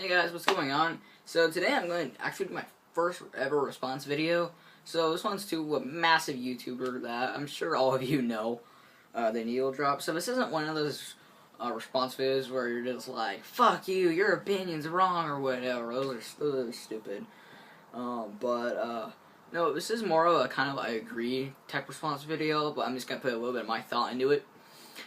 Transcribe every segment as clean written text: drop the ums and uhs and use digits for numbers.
Hey guys, what's going on? So today I'm going to actually do my first ever response video. So this one's to a massive YouTuber that I'm sure all of you know, the Needle Drop. So this isn't one of those response videos where you're just like, fuck you, your opinion's wrong or whatever. Those are stupid. No, this is more of a kind of I agree type response video, but I'm just going to put a little bit of my thought into it.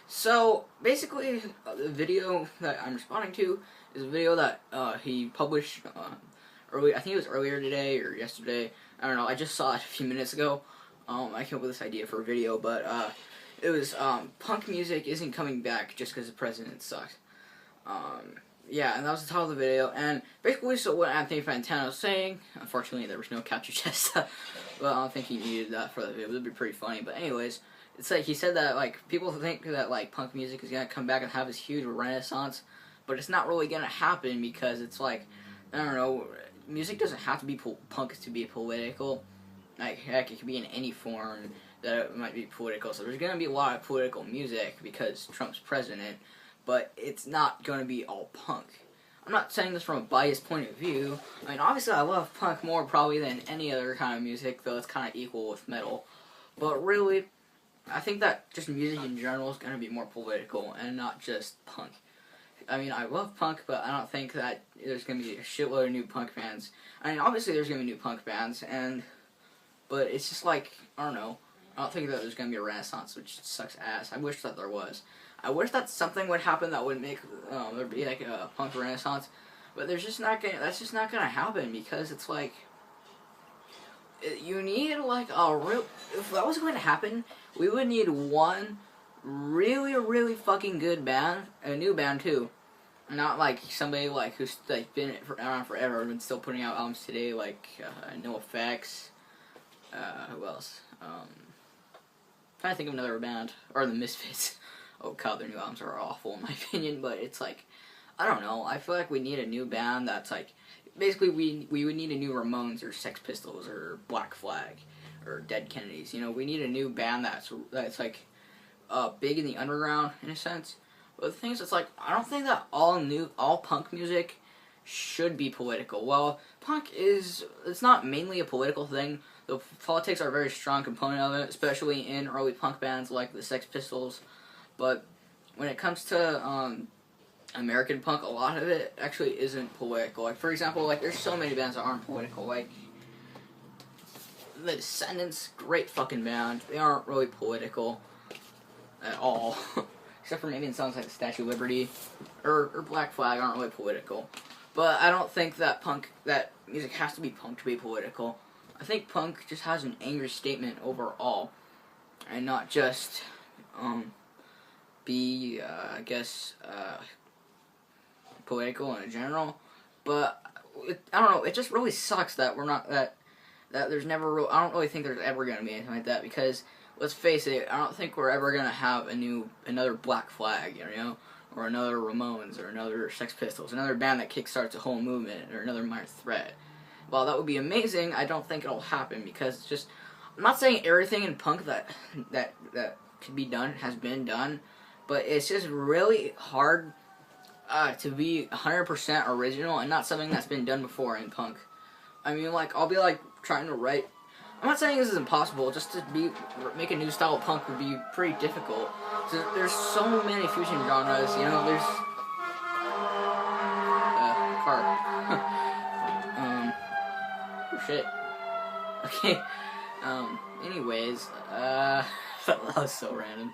So, basically, the video that I'm responding to is a video that he published I think it was earlier today or yesterday. I don't know, I just saw it a few minutes ago. I came up with this idea for a video, but it was punk music isn't coming back just because the president sucks. Yeah, and that was the title of the video, and basically, so what Anthony Fantano was saying, unfortunately there was no capture chest, but I don't think he needed that for the video. It would be pretty funny, but anyways, it's like he said that like people think that like punk music is gonna come back and have this huge renaissance, but it's not really gonna happen because it's like, I don't know, music doesn't have to be punk to be political. Like heck, it could be in any form that it might be political. So there's gonna be a lot of political music because Trump's president, but it's not gonna be all punk. I'm not saying this from a biased point of view. I mean, obviously I love punk more probably than any other kind of music, though it's kind of equal with metal. But really, I think that just music in general is going to be more political and not just punk. I mean, I love punk, but I don't think that there's going to be a shitload of new punk bands. I mean, obviously there's going to be new punk bands, but it's just like, I don't know. I don't think that there's going to be a renaissance, which sucks ass. I wish that there was. I wish that something would happen that would make there be like a punk renaissance, but that's just not going to happen because it's like, you need like a real, if that was going to happen, we would need one really fucking good band, a new band too, not like somebody like who's like been around forever and still putting out albums today, like No Effects, who else, trying to think of another band, or the Misfits. Oh god, their new albums are awful in my opinion, but it's like, I don't know, I feel like we need a new band that's like, basically, we would need a new Ramones or Sex Pistols or Black Flag or Dead Kennedys. You know, we need a new band that's like big in the underground in a sense. But the thing is, it's like I don't think that all punk music should be political. Well, punk it's not mainly a political thing. The politics are a very strong component of it, especially in early punk bands like the Sex Pistols. But when it comes to American punk, a lot of it actually isn't political. Like, for example, like, there's so many bands that aren't political. Like, The Descendants, great fucking band. They aren't really political at all. Except for maybe in songs like the Statue of Liberty or Black Flag aren't really political. But I don't think that that music has to be punk to be political. I think punk just has an angry statement overall. And not just, be, I guess, political in general, but I don't know, it just really sucks that we're not, that there's never, I don't really think there's ever going to be anything like that, because, let's face it, I don't think we're ever going to have another Black Flag, you know, or another Ramones, or another Sex Pistols, another band that kickstarts a whole movement, or another Minor Threat. While that would be amazing, I don't think it'll happen, because it's just, I'm not saying everything in punk that can be done has been done, but it's just really hard to be 100% original and not something that's been done before in punk. I mean, like, I'll be like trying to write. I'm not saying this is impossible. Just to make a new style of punk would be pretty difficult. So there's so many fusion genres. You know, there's car. Oh shit. Okay. Anyways, that was so random.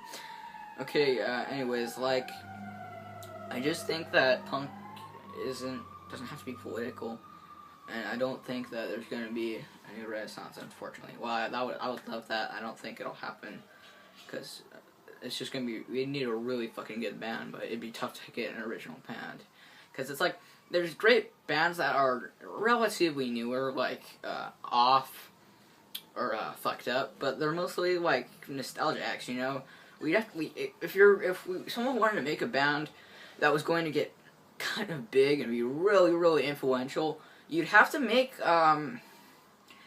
Okay, anyways, like, I just think that punk doesn't have to be political, and I don't think that there's going to be a new renaissance, unfortunately. Well, I would love that. I don't think it'll happen, because it's just going to be, we need a really fucking good band, but it'd be tough to get an original band, because it's like, there's great bands that are relatively newer, like, Off, or Fucked Up, but they're mostly like nostalgia acts, you know. If someone wanted to make a band that was going to get kind of big and be really influential, you'd have to make I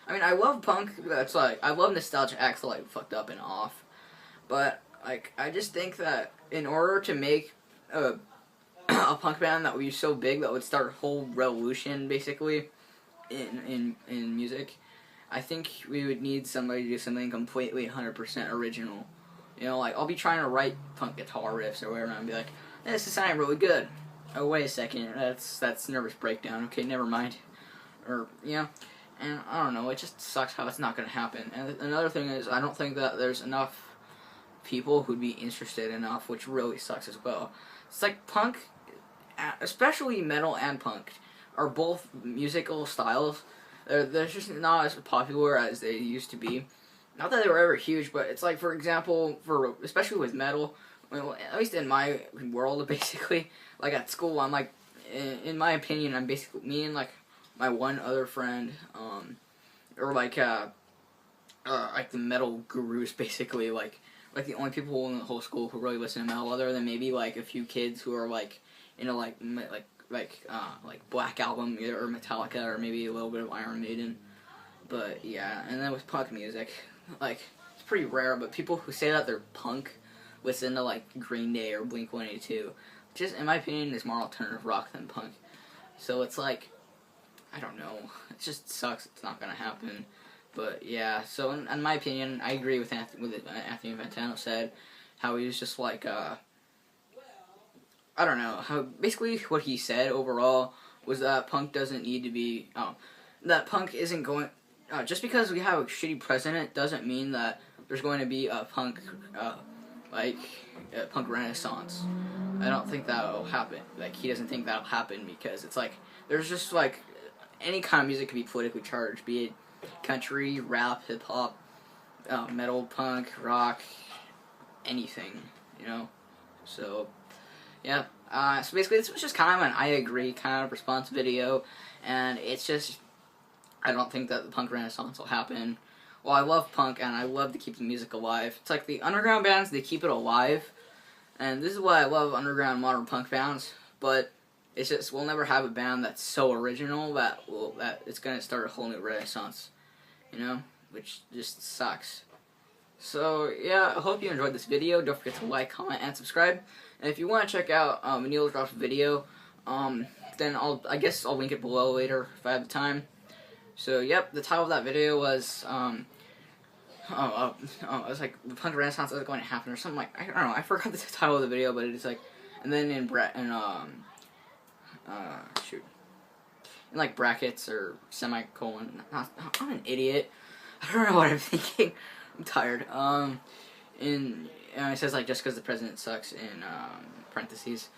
mean, I love punk. That's like, I love nostalgia acts like Fucked Up and Off, but like, I just think that in order to make a a punk band that would be so big that would start a whole revolution, basically, in music, I think we would need somebody to do something completely 100% original. You know, like, I'll be trying to write punk guitar riffs or whatever, and I'll be like, this is sounding really good. Oh, wait a second, that's nervous breakdown. Okay, never mind. Or, yeah, and I don't know, it just sucks how it's not going to happen. And another thing is, I don't think that there's enough people who'd be interested enough, which really sucks as well. It's like punk, especially metal and punk, are both musical styles. They're just not as popular as they used to be. Not that they were ever huge, but it's like, for example, especially with metal, well, at least in my world, basically, like at school, I'm like, in my opinion, I'm basically, me and like my one other friend, or like the metal gurus, basically, like the only people in the whole school who really listen to metal, other than maybe like a few kids who are like, you know, like Black Album or Metallica or maybe a little bit of Iron Maiden. But yeah, and then with punk music, like, it's pretty rare, but people who say that they're punk listen to like Green Day or Blink-182, which is, in my opinion, is more alternative rock than punk. So it's like, I don't know, it just sucks, it's not gonna happen. But yeah, so in my opinion, I agree with Anthony Fantano said, how he was just like, I don't know, how basically what he said overall was that punk doesn't need to be, that punk isn't going, just because we have a shitty president doesn't mean that there's going to be a punk, a punk renaissance. I don't think that'll happen. Like, he doesn't think that'll happen because it's like, there's just like, any kind of music can be politically charged, be it country, rap, hip-hop, metal, punk, rock, anything, you know? So, yeah. So basically, this was just kind of an I agree kind of response video, and it's just, I don't think that the punk renaissance will happen. Well, I love punk, and I love to keep the music alive. It's like the underground bands, they keep it alive, and this is why I love underground modern punk bands, but it's just, we'll never have a band that's so original that it's going to start a whole new renaissance, you know, which just sucks. So, yeah, I hope you enjoyed this video. Don't forget to like, comment, and subscribe. And if you want to check out The Needle Drop's video, then I guess I'll link it below later if I have the time. So, yep, the title of that video was, it was like, the punk renaissance is going to happen, or something like, I don't know, I forgot the title of the video, but it's like, and then in like brackets or semicolon, I'm an idiot, I don't know what I'm thinking, I'm tired, it says like, just because the president sucks in, parentheses,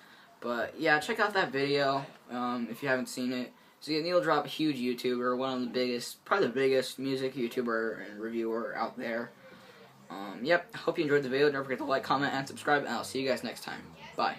but yeah, check out that video, if you haven't seen it. So yeah, Needle Drop, a huge YouTuber, one of the biggest, probably the biggest music YouTuber and reviewer out there. Yep, I hope you enjoyed the video. Don't forget to like, comment, and subscribe, and I'll see you guys next time. Bye.